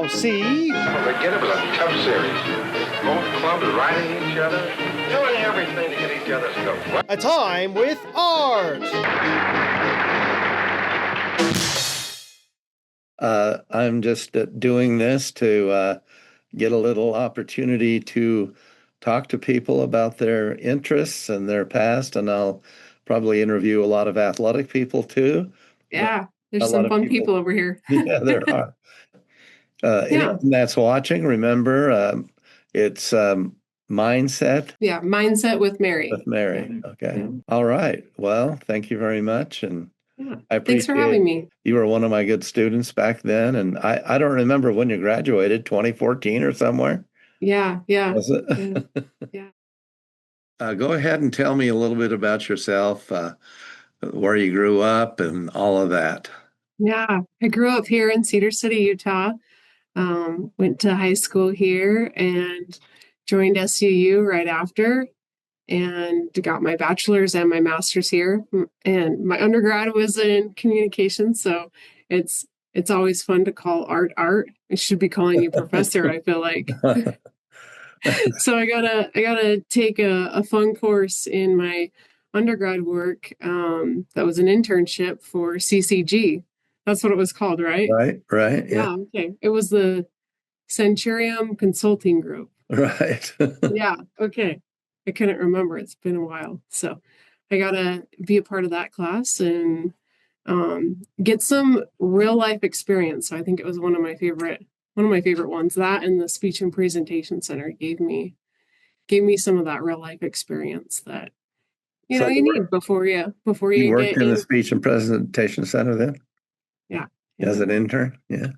now see... Forget it was a tough series. Both clubs riding each other, doing everything to get each other's goat. A Time with Art. I'm just doing this to get a little opportunity to talk to people about their interests and their past, and I'll probably interview a lot of athletic people too. Yeah, there's some fun people over here. Yeah, there are. Anyone that's watching, remember, it's Mindset. Yeah, Mindset with Mary. With Mary. Okay. Yeah. All right. Well, thank you very much. And I appreciate thanks for having me. You were one of my good students back then. And I don't remember when you graduated, 2014 or somewhere. Yeah. Was it? Yeah. Go ahead and tell me a little bit about yourself, where you grew up and all of that. Yeah, I grew up here in Cedar City, Utah. Went to high school here and joined SUU right after, and got my bachelor's and my master's here. And my undergrad was in communications, so it's always fun to call art. I should be calling you professor, I feel like. So I gotta take a fun course in my undergrad work. That was an internship for CCG. That's what it was called, right? Right. Yeah. Okay. It was the Centurium Consulting Group. Right. Yeah. Okay. I couldn't remember. It's been a while. So I got to be a part of that class and get some real life experience. So I think it was one of my favorite ones. That and the Speech and Presentation Center gave me some of that real life experience that you need before you worked get in the Speech and Presentation Center then? Yeah. As an intern? Yeah.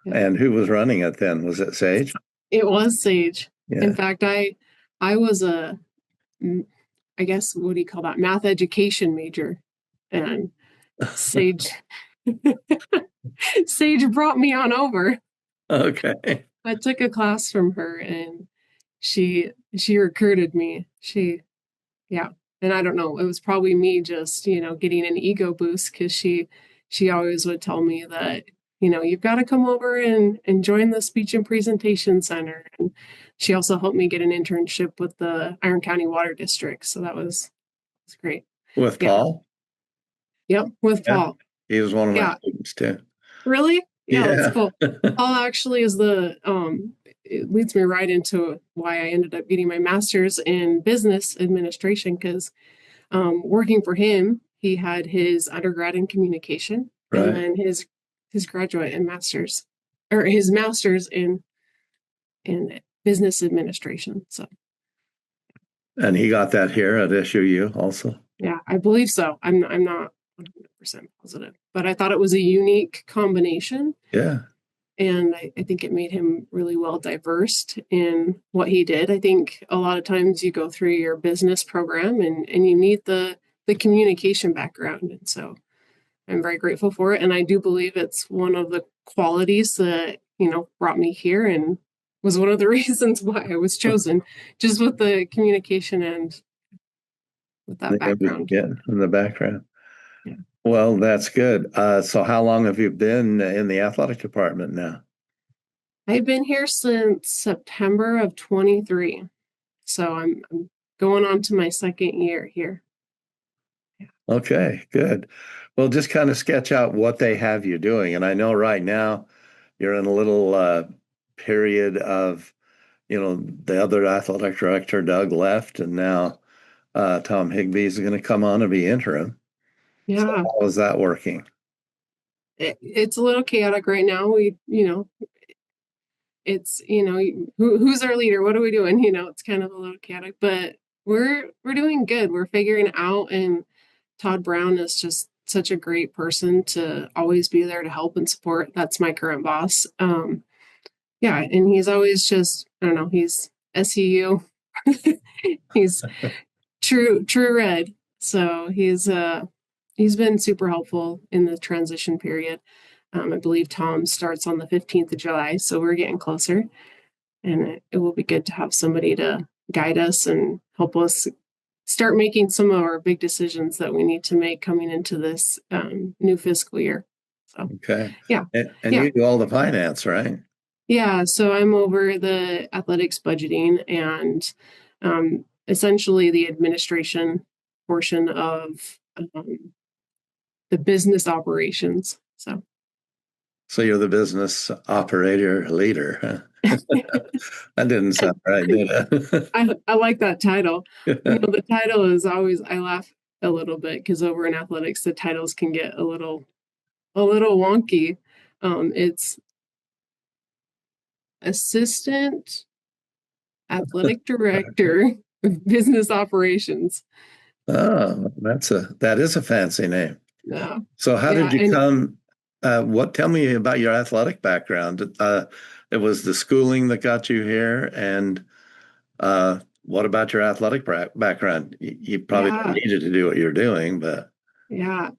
And who was running it then? Was it Sage? It was Sage. Yeah. In fact, I was I guess, what do you call that? Math education major. And Sage brought me on over. Okay. I took a class from her and she recruited me. And I don't know, it was probably me just, getting an ego boost, because she always would tell me that, you've got to come over and join the Speech and Presentation Center. And she also helped me get an internship with the Iron County Water District. So that was great. With Paul? Yep, with Paul. He was one of my students too. Really? Yeah, that's cool. Paul actually is it leads me right into why I ended up getting my master's in business administration, because working for him, he had his undergrad in communication, and then his graduate and master's, or his master's in business administration. So, and he got that here at SUU also. Yeah, I believe so. I'm not 100% positive, but I thought it was a unique combination. Yeah. And I think it made him really well diverse in what he did. I think a lot of times you go through your business program and you need the communication background. And so I'm very grateful for it. And I do believe it's one of the qualities that, brought me here and was one of the reasons why I was chosen, just with the communication and with that background. Yeah, in the background. Yeah. Well, that's good. So how long have you been in the athletic department now? I've been here since September of 23. So I'm going on to my second year here. Yeah. Okay, good. Well, just kind of sketch out what they have you doing. And I know right now you're in a little period of, the other athletic director, Doug, left, and now Tom Higbee is going to come on and be interim. Yeah. So how is that working? It's a little chaotic right now. It's, who's our leader? What are we doing? It's kind of a little chaotic, but we're doing good. We're figuring it out. And Todd Brown is just such a great person to always be there to help and support. That's my current boss. Yeah. And he's always just, I don't know, he's SEU. He's true red. So he's been super helpful in the transition period. I believe Tom starts on the 15th of July, so we're getting closer. And it will be good to have somebody to guide us and help us start making some of our big decisions that we need to make coming into this new fiscal year. So Okay. yeah, And yeah, you do all the finance, right? yeah. So I'm over the athletics budgeting and essentially the administration portion of the business operations. So So you're the business operator leader, huh? That didn't sound right, did it? I like that title. The title is always, I laugh a little bit because over in athletics the titles can get a little wonky. It's assistant athletic director of business operations. Oh, that is a fancy name. Yeah, So how did yeah, you and come, tell me about your athletic background. It was the schooling that got you here, and what about your athletic background? You probably don't yeah, needed to do what you're doing, but yeah,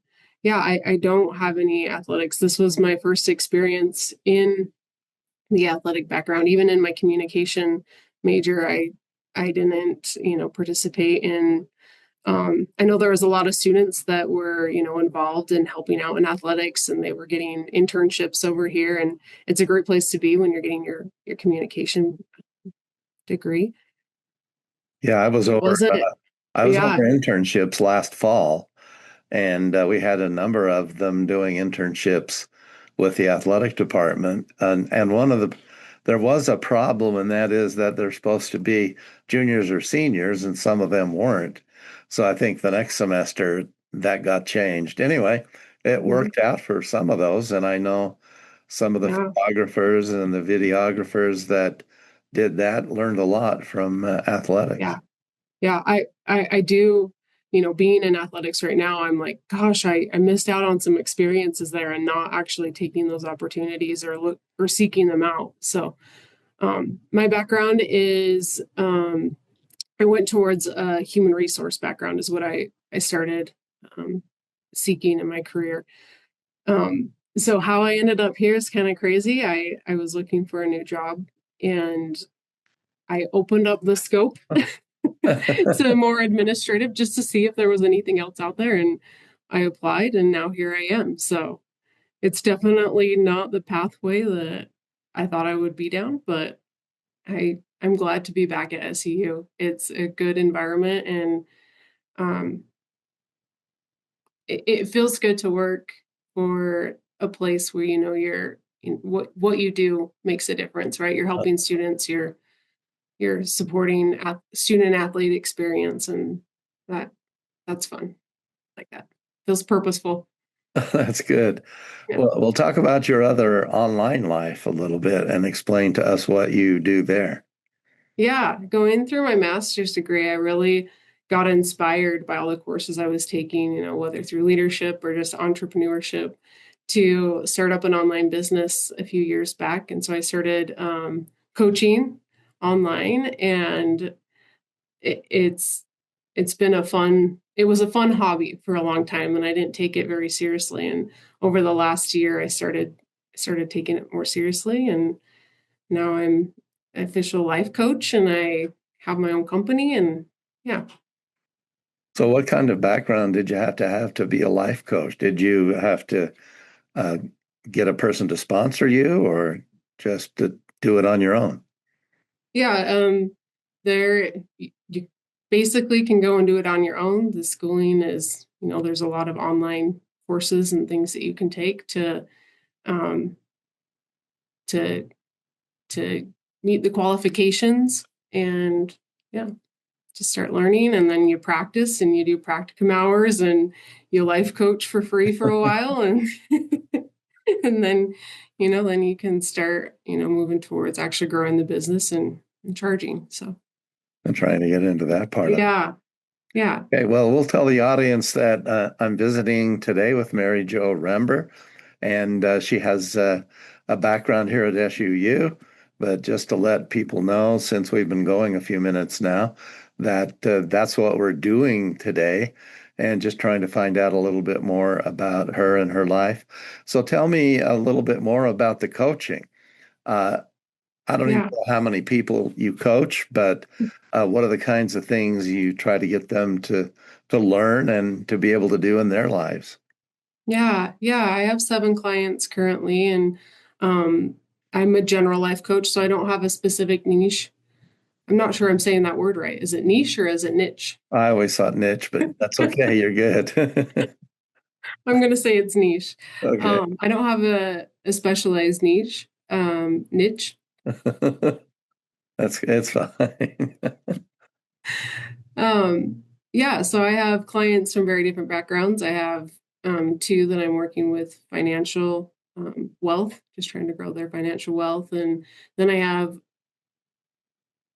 yeah. I don't have any athletics. This was my first experience in the athletic background. Even in my communication major, I didn't, participate in. I know there was a lot of students that were, involved in helping out in athletics, and they were getting internships over here. And it's a great place to be when you're getting your communication degree. yeah, Was it? I was over Yeah, internships last fall, and we had a number of them doing internships with the athletic department. And there was a problem, and that is that they're supposed to be juniors or seniors, and some of them weren't. So I think the next semester that got changed. Anyway, it mhm, worked out for some of those, and I know some of the yeah, photographers and the videographers that did that learned a lot from athletics. yeah, yeah. I do. Being in athletics right now, I'm like, gosh, I missed out on some experiences there and not actually taking those opportunities or seeking them out. So my background is I went towards a human resource background is what I started seeking in my career. So how I ended up here is kind of crazy. I was looking for a new job and I opened up the scope to more administrative just to see if there was anything else out there, and I applied and now here I am. So it's definitely not the pathway that I thought I would be down, but I'm glad to be back at SEU. It's a good environment, and um, it feels good to work for a place where what you do makes a difference, right? You're helping students, you're supporting student athlete experience, and that that's fun. Like that feels purposeful. That's good. Yeah. Well, we'll talk about your other online life a little bit and explain to us what you do there. Yeah, going through my master's degree, I really got inspired by all the courses I was taking, whether through leadership or just entrepreneurship, to start up an online business a few years back. And so I started coaching online, and it's been it was a fun hobby for a long time, and I didn't take it very seriously. And over the last year, I started taking it more seriously, and now I'm an official life coach and I have my own company, and yeah. So, what kind of background did you have to be a life coach? Did you have to uh, get a person to sponsor you or just to do it on your own? Yeah, there you basically can go and do it on your own. The schooling is, there's a lot of online courses and things that you can take um to to meet the qualifications, and yeah, to start learning, and then you practice and you do practicum hours and you life coach for free for a while, and and then you can start moving towards actually growing the business and charging. So I'm trying to get into that part of it. yeah, yeah, Okay, well, we'll tell the audience that I'm visiting today with MaryJo Rember, and she has a background here at SUU. But just to let people know, since we've been going a few minutes now, that that's what we're doing today, and just trying to find out a little bit more about her and her life. So tell me a little bit more about the coaching. Uh, I don't even yeah. know how many people you coach, but what are the kinds of things you try to get them to learn and to be able to do in their lives? Yeah, yeah. I have 7 clients currently, and um, I'm a general life coach, so I don't have a specific niche. I'm not sure I'm saying that word right. Is it niche or is it niche? I always thought niche, but that's okay. You're good. I'm going to say it's niche. Okay. I don't have a specialized niche. Niche. It's fine. Yeah, so I have clients from very different backgrounds. I have 2 that I'm working with financial wealth, just trying to grow their financial wealth. And then I have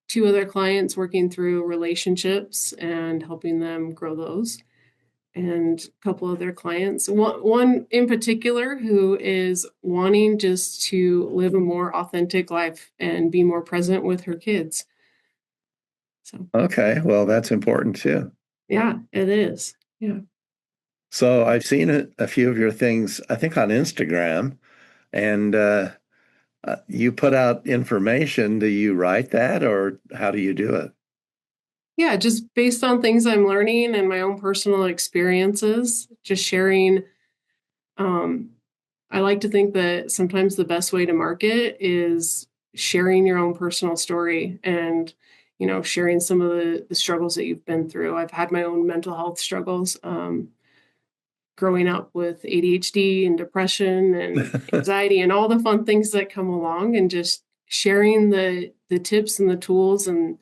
2 other clients working through relationships and helping them grow those. And a couple other clients, one in particular who is wanting just to live a more authentic life and be more present with her kids. So, Okay, well, that's important too. yeah, it is. Yeah. So I've seen a few of your things, I think on Instagram, and you put out information. Do you write that or how do you do it? Yeah, just based on things I'm learning and my own personal experiences, just sharing. Um, I like to think that sometimes the best way to market is sharing your own personal story and, sharing some of the struggles that you've been through. I've had my own mental health struggles, growing up with ADHD and depression and anxiety and all the fun things that come along, and just sharing the tips and the tools and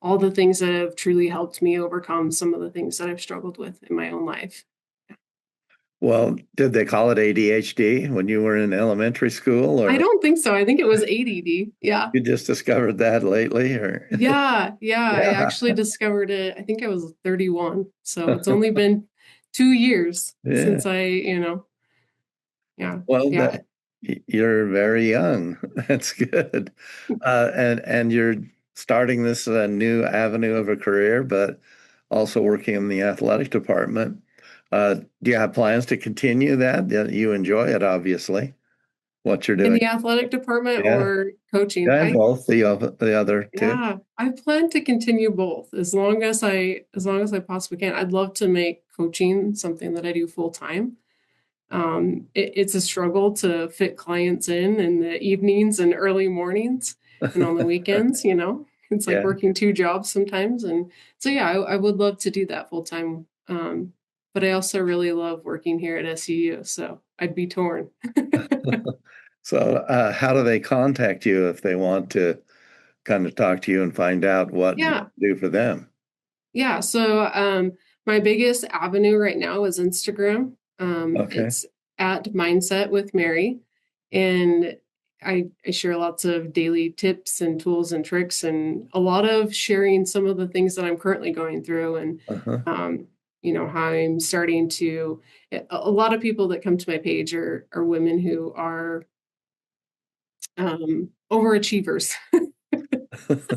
all the things that have truly helped me overcome some of the things that I've struggled with in my own life. Well, did they call it ADHD when you were in elementary school, I or don't think so. I think it was ADD. Yeah. you just discovered that lately, or Yeah. Yeah. I yeah. actually discovered it. I think I was 31. So it's only been 2 years Yeah. since yeah. Well, Yeah. you're very young. That's good. And you're starting this new avenue of a career, but also working in the athletic department. Do you have plans to continue that? Yeah, you enjoy it, obviously, what you're In doing. the athletic department Yeah. or coaching, Yeah, and both the other two. yeah, I plan to continue both as long as I possibly can. I'd love to make coaching something that I do full time. It's a struggle to fit clients in the evenings and early mornings and on the weekends. It's like Yeah. working 2 jobs sometimes. And so, yeah, I would love to do that full time. But I also really love working here at SUU. So I'd be torn. So, how do they contact you if they want to kind of talk to you and find out what you Yeah. do for them? Yeah. So my biggest avenue right now is Instagram. Okay. It's at Mindset with Mary. And I share lots of daily tips and tools and tricks, and a lot of sharing some of the things that I'm currently going through, and Uh-huh. how I'm starting to. A lot of people that come to my page are women who are overachievers,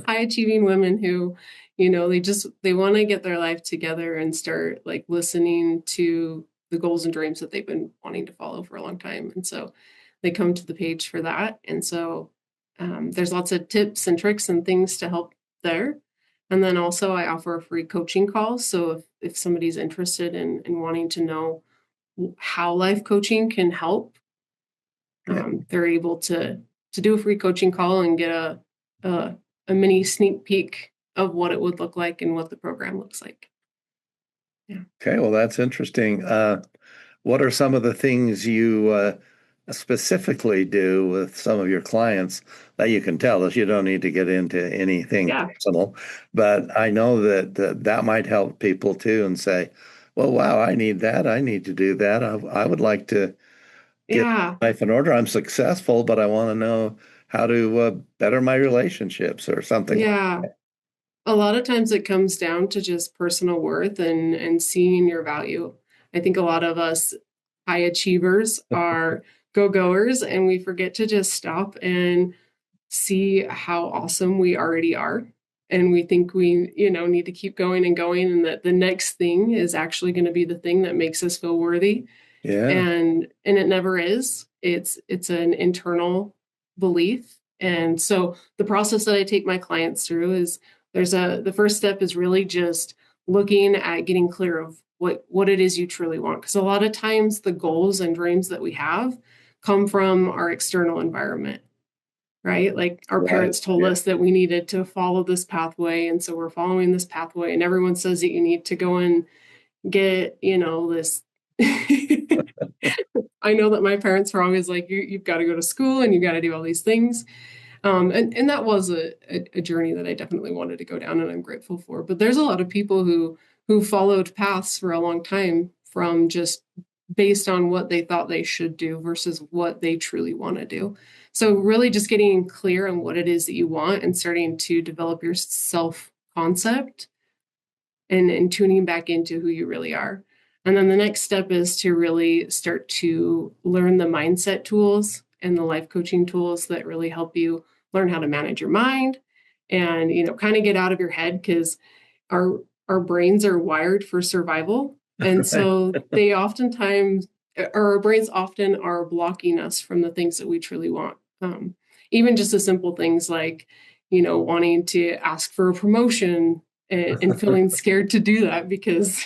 high achieving women who, they want to get their life together and start like listening to the goals and dreams that they've been wanting to follow for a long time. And so they come to the page for that. And so there's lots of tips and tricks and things to help there. And then also I offer a free coaching call. So if somebody's interested in wanting to know how life coaching can help, Yeah. they're able to do a free coaching call and get a a mini sneak peek of what it would look like and what the program looks like. Yeah. Okay, well, that's interesting. What are some of the things you specifically do with some of your clients that you can tell us? You don't need to get into anything Yeah. personal, but I know that might help people too and say, well, wow, I need that. I need to do that. I would like to get Yeah. life in order. I'm successful, but I want to know how to better my relationships or something like Yeah. that. A lot of times it comes down to just personal worth and seeing your value. I think a lot of us high achievers are go-goers, and we forget to just stop and see how awesome we already are. And we think we, need to keep going and going, and that the next thing is actually going to be the thing that makes us feel worthy. Yeah. And it never is. It's an internal belief. And so the process that I take my clients through is the first step is really just looking at getting clear of what it is you truly want. Because a lot of times the goals and dreams that we have come from our external environment, right? Like our Right. parents told Yeah. us that we needed to follow this pathway. And so we're following this pathway. And everyone says that you need to go and get, this. I know that my parents were always like, you've got to go to school and you got to do all these things. And that was a journey that I definitely wanted to go down, and I'm grateful for. But there's a lot of people who followed paths for a long time from just based on what they thought they should do versus what they truly want to do. So really just getting clear on what it is that you want and starting to develop your self concept and tuning back into who you really are. And then the next step is to really start to learn the mindset tools and the life coaching tools that really help you learn how to manage your mind and, kind of get out of your head, because our brains are wired for survival. And so they oftentimes, or our brains often are blocking us from the things that we truly want. Even just the simple things like, wanting to ask for a promotion and feeling scared to do that because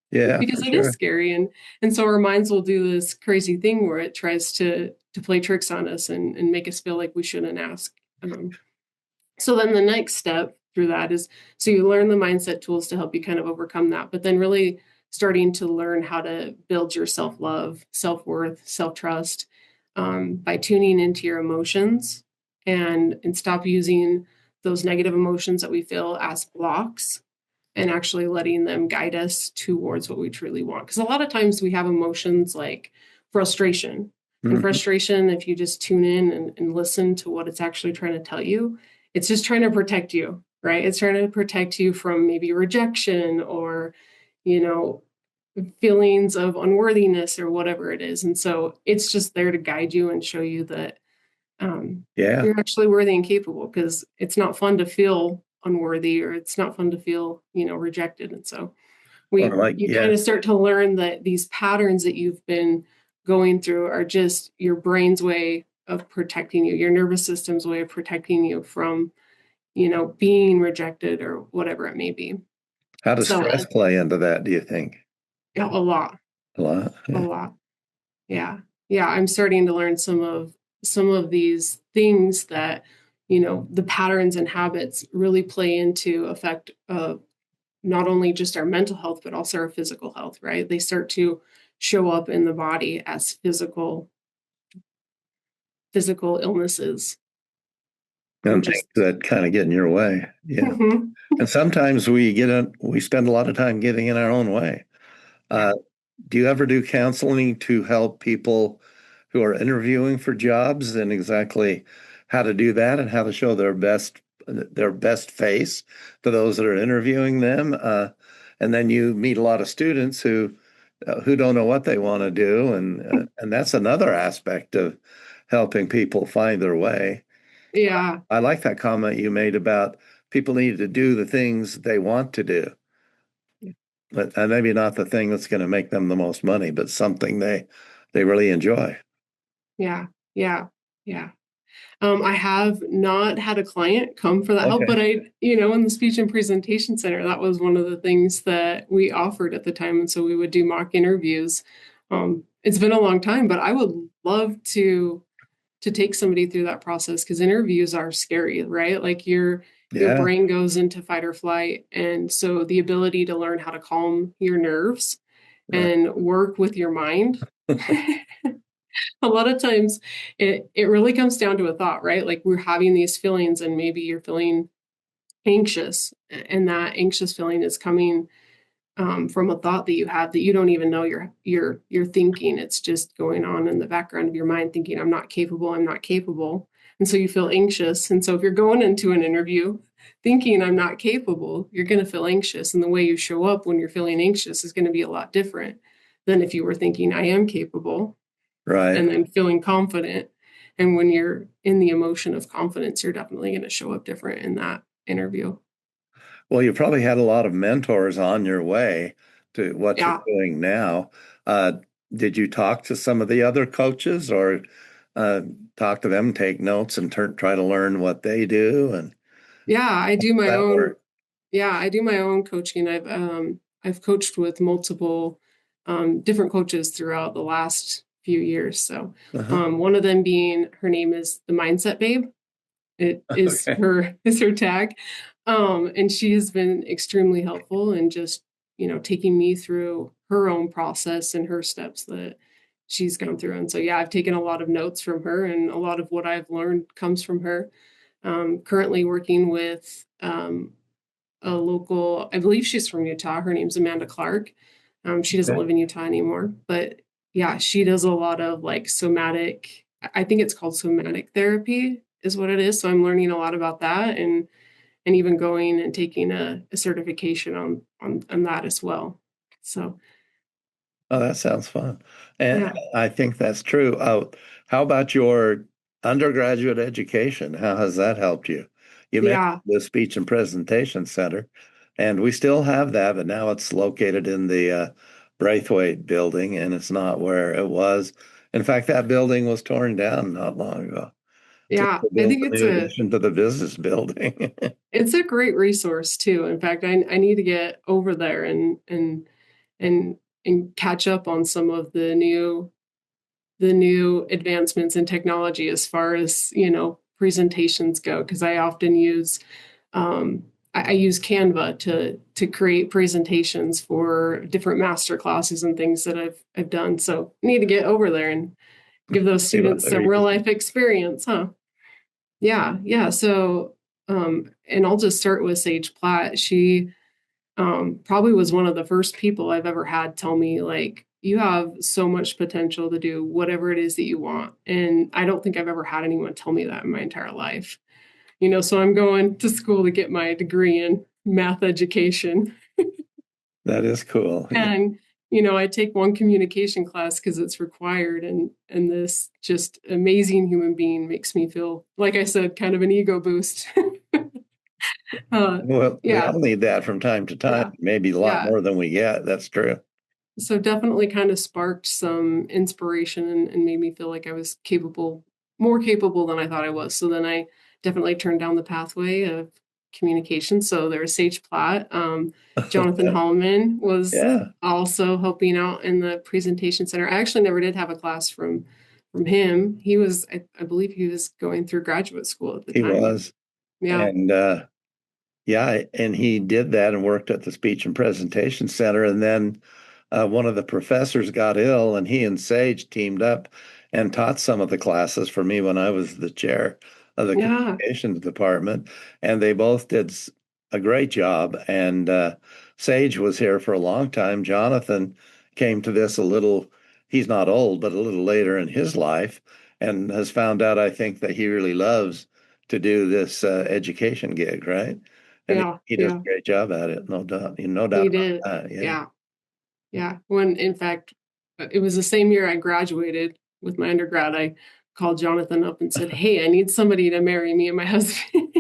Yeah, because for it is sure. scary, and so our minds will do this crazy thing where it tries to play tricks on us and make us feel like we shouldn't ask. So then the next step through that is, so you learn the mindset tools to help you kind of overcome that, but then really starting to learn how to build your self-love, self-worth, self-trust, by tuning into your emotions and stop using those negative emotions that we feel as blocks and actually letting them guide us towards what we truly want. Because a lot of times we have emotions like frustration. And Mhm. frustration, if you just tune in and listen to what it's actually trying to tell you, it's just trying to protect you, right? It's trying to protect you from maybe rejection or, you know, feelings of unworthiness or whatever it is. And so it's just there to guide you and show you that Yeah. you're actually worthy and capable, because it's not fun to feel unworthy, or it's not fun to feel, rejected. And so Or like, you kind yeah. of start to learn that these patterns that you've been going through are just your brain's way of protecting you, your nervous system's way of protecting you from, being rejected or whatever it may be. How does So stress play into that, do you think? yeah, a lot, A lot. a Yeah. lot. Yeah. Yeah. I'm starting to learn some of these things that, the patterns and habits really play into effect of not only just our mental health, but also our physical health, right? They start to show up in the body as physical illnesses. Or And things just that kind of get in your way. Yeah. Mhm. And sometimes we spend a lot of time getting in our own way. Yeah. Uh, do you ever do counseling to help people who are interviewing for jobs and exactly how to do that and how to show their best face to those that are interviewing them? And then you meet a lot of students who don't know what they want to do, and that's another aspect of helping people find their way. Yeah. I like that comment you made about people need to do the things they want to do, but maybe not the thing that's going to make them the most money, but something they really enjoy. Yeah. Yeah. Yeah. I have not had a client come for that help, Okay. but in the speech and presentation center, that was one of the things that we offered at the time. And so we would do mock interviews. It's been a long time, but I would love to take somebody through that process, because interviews are scary, right? Like your Yeah. brain goes into fight or flight. And so the ability to learn how to calm your nerves Right. and work with your mind. A lot of times it really comes down to a thought, right? Like we're having these feelings and maybe you're feeling anxious, and that anxious feeling is coming from a thought that you have that you don't even know you're thinking. It's just going on in the background of your mind, thinking, I'm not capable, I'm not capable. And so you feel anxious. And so if you're going into an interview thinking I'm not capable, you're going to feel anxious. And the way you show up when you're feeling anxious is going to be a lot different than if you were thinking I am capable Right. and then feeling confident. And when you're in the emotion of confidence, you're definitely going to show up different in that interview. Well, you probably had a lot of mentors on your way to what you're Yeah. doing now. Uh, did you talk to some of the other coaches or uh, talk to them, take notes, and try to learn what they do? And Yeah, I do my that own. work. Yeah, I do my own coaching. I've coached with multiple different coaches throughout the last few years. So Uh-huh. one of them being, her name is the Mindset Babe. It is Okay. her tag. And she has been extremely helpful in just, taking me through her own process and her steps that she's gone through. And so, yeah, I've taken a lot of notes from her, and a lot of what I've learned comes from her. Currently working with a local, I believe she's from Utah. Her name's Amanda Clark. She doesn't Okay. live in Utah anymore, but yeah, she does a lot of like somatic, I think it's called somatic therapy is what it is. So I'm learning a lot about that, and even going and taking a certification on that as well. So Oh, that sounds fun. And yeah. I think that's true. How about your undergraduate education? How has that helped you? You mentioned Yeah. the Speech and Presentation Center, and we still have that, but now it's located in the Braithwaite building, and it's not where it was. In fact, that building was torn down not long ago to Yeah. I build think a new addition to the business building. it's a great resource too. In fact, I need to get over there and and catch up on some of the new advancements in technology as far as presentations go, because I often use I use Canva to create presentations for different master classes and things that I've done. So I need to get over there and give those See what students they're some real using. life experience, huh? Yeah, yeah. So and I'll just start with Sage Platt. She probably was one of the first people I've ever had tell me, like, you have so much potential to do whatever it is that you want. And I don't think I've ever had anyone tell me that in my entire life. So I'm going to school to get my degree in math education. That is cool. Yeah. And, I take one communication class because it's required. And this just amazing human being makes me feel, like I said, kind of an ego boost. Well, we Yeah, all need that from time to time, yeah, maybe a lot yeah. more than we get. That's true. So definitely kind of sparked some inspiration, and made me feel like I was more capable than I thought I was. So then I definitely turned down the pathway of communication. So there was Sage Platt. Jonathan Okay. Hallman was Yeah, also helping out in the presentation center. I actually never did have a class from him. He was, I believe he was going through graduate school at the he time. was. Yeah. And yeah, and he did that and worked at the Speech and Presentation Center. And then one of the professors got ill, and he and Sage teamed up and taught some of the classes for me when I was the chair of the Yeah. communications department. And they both did a great job. And Sage was here for a long time. Jonathan came to this he's not old, but a little later in his life, and has found out, I think, that he really loves to do this education gig, right? And Yeah. he does a Yeah. great job at it, no doubt He about did. that. Yeah. Yeah. Yeah. When in fact, it was the same year I graduated with my undergrad, I called Jonathan up and said, "Hey, I need somebody to marry me and my husband."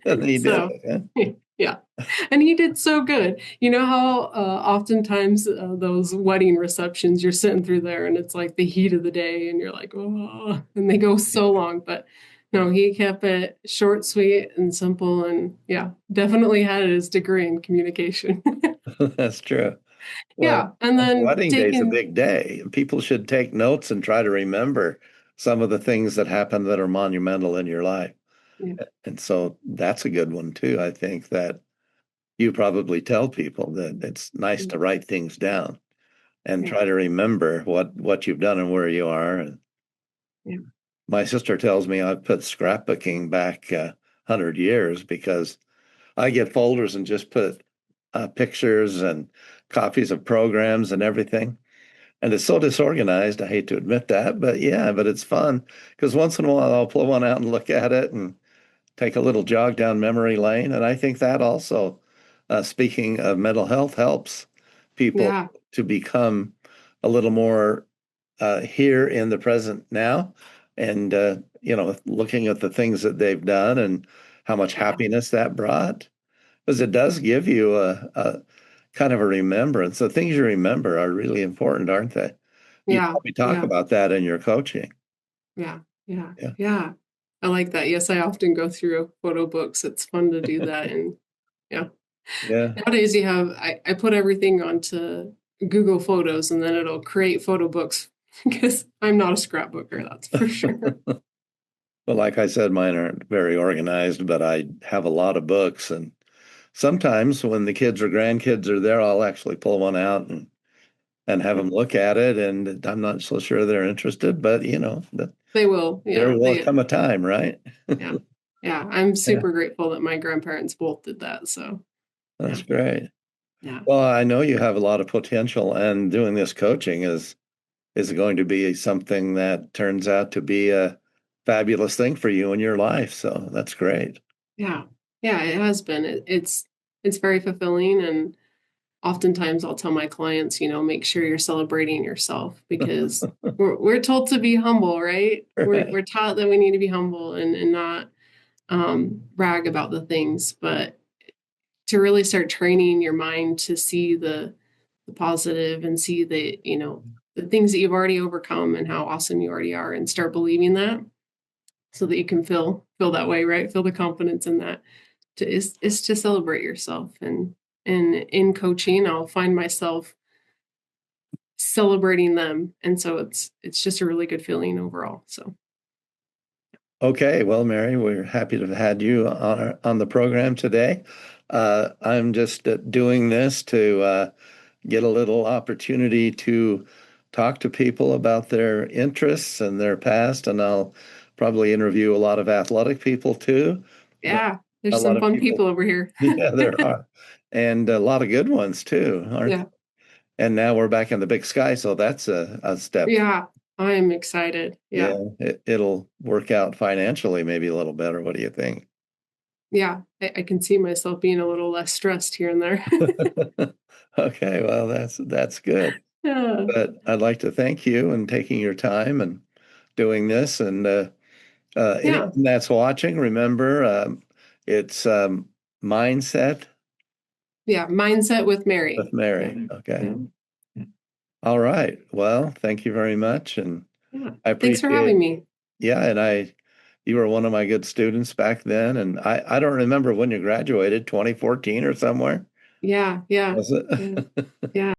And he did So, it. Yeah? yeah. And he did so good. You know how oftentimes those wedding receptions, you're sitting through there and it's like the heat of the day and you're like, oh, and they go so long. But no, he kept it short, sweet, and simple. And yeah, definitely had his degree in communication. That's true. Well, Yeah. And then wedding day is a taking, big day. People should take notes and try to remember some of the things that happen that are monumental in your life. yeah, And so that's a good one too. I think that you probably tell people that it's nice to write things down and yeah, try to remember what you've done and where you are. And yeah, my sister tells me I've put scrapbooking back 100 years because I get folders and just put pictures and copies of programs and everything. And it's so disorganized. I hate to admit that, but yeah, but it's fun because once in a while I'll pull one out and look at it and take a little jog down memory lane. And I think that also, speaking of mental health, helps people yeah, to become a little more here in the present now, and looking at the things that they've done and how much yeah, happiness that brought, because it does give you a kind of a remembrance. The things you remember are really important, aren't they? You yeah, probably talk yeah, about that in your coaching. yeah, yeah, Yeah. yeah. I like that. Yes, I often go through photo books. It's fun to do that. And yeah. Yeah. Nowadays you have, I put everything onto Google Photos and then it'll create photo books because I'm not a scrapbooker, that's for sure. Well, like I said, mine aren't very organized, but I have a lot of books. And sometimes when the kids or grandkids are there, I'll actually pull one out and have them look at it. And I'm not so sure they're interested, but They will, there yeah. will come a time, right? Yeah. Yeah. I'm Yeah, super grateful that my grandparents both did that. So that's yeah. great. Yeah. Well, I know you have a lot of potential, and doing this coaching is going to be something that turns out to be a fabulous thing for you in your life. So that's great. Yeah. Yeah, it has been. It's very fulfilling, and oftentimes I'll tell my clients, make sure you're celebrating yourself because we're told to be humble, right? Right. We're taught that we need to be humble and not brag about the things, but to really start training your mind to see the positive and see the things that you've already overcome and how awesome you already are, and start believing that so that you can feel that way, right? Feel the confidence in that. Is to celebrate yourself, and in coaching I'll find myself celebrating them, and so it's just a really good feeling overall. So Okay, well, Mary, we're happy to have had you on the program today. I'm just doing this to get a little opportunity to talk to people about their interests and their past, and I'll probably interview a lot of athletic people too, but yeah, a there's lot some of fun people, people over here. yeah, there are, and a lot of good ones too, aren't? Yeah. And now we're back in the big sky, so that's a step. Yeah, I'm excited. Yeah, Yeah. it'll work out financially, maybe a little better. What do you think? Yeah, I can see myself being a little less stressed here and there. Okay, well, that's good. Yeah. But I'd like to thank you and taking your time and doing this. And Yeah. anyone that's watching, remember, it's mindset Yeah, mindset with Mary. with Yeah. Mary. Okay. Yeah. Yeah. All right. Well, thank you very much, and Yeah. I Thanks for appreciate. having me. Yeah, and you were one of my good students back then, and I don't remember when you graduated, 2014 or somewhere, Yeah, yeah. was it? Yeah. Yeah.